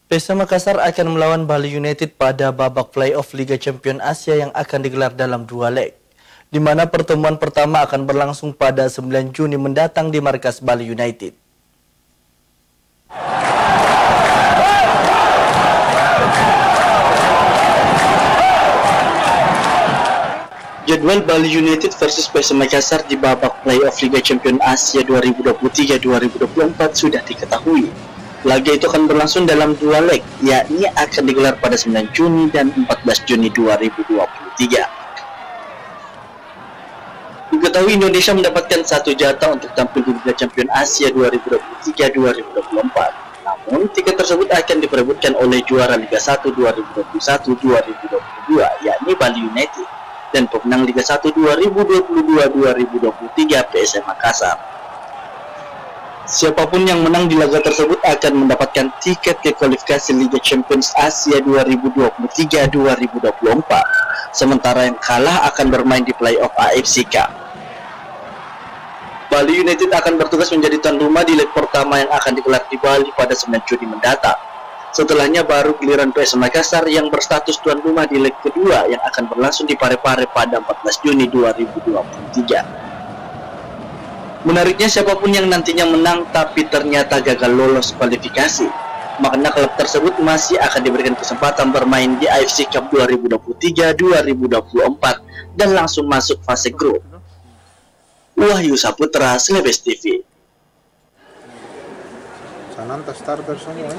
PSM Makassar akan melawan Bali United pada babak playoff Liga Champions Asia yang akan digelar dalam 2 leg, di mana pertemuan pertama akan berlangsung pada 9 Juni mendatang di markas Bali United. Jadwal Bali United versus PSM Makassar di babak playoff Liga Champions Asia 2023-2024 sudah diketahui. Laga itu akan berlangsung dalam 2 leg, yakni akan digelar pada 9 Juni dan 14 Juni 2023. Diketahui Indonesia mendapatkan 1 jatah untuk tampil di Liga Champions Asia 2023-2024. Namun, tiket tersebut akan diperebutkan oleh juara Liga 1 2021-2022, yakni Bali United, dan pemenang Liga 1 2022-2023 PSM Makassar. Siapapun yang menang di laga tersebut akan mendapatkan tiket ke kualifikasi Liga Champions Asia 2023-2024. Sementara yang kalah akan bermain di playoff AFC Cup. Bali United akan bertugas menjadi tuan rumah di leg pertama yang akan digelar di Bali pada 9 Juni mendatang. Setelahnya baru giliran PSM Makassar yang berstatus tuan rumah di leg kedua yang akan berlangsung di Parepare pada 14 Juni 2023. Menariknya, siapapun yang nantinya menang tapi ternyata gagal lolos kualifikasi, makanya klub tersebut masih akan diberikan kesempatan bermain di AFC Cup 2023-2024 dan langsung masuk fase grup. Wahyu Saputra, Slebes TV. Sananta starter semua.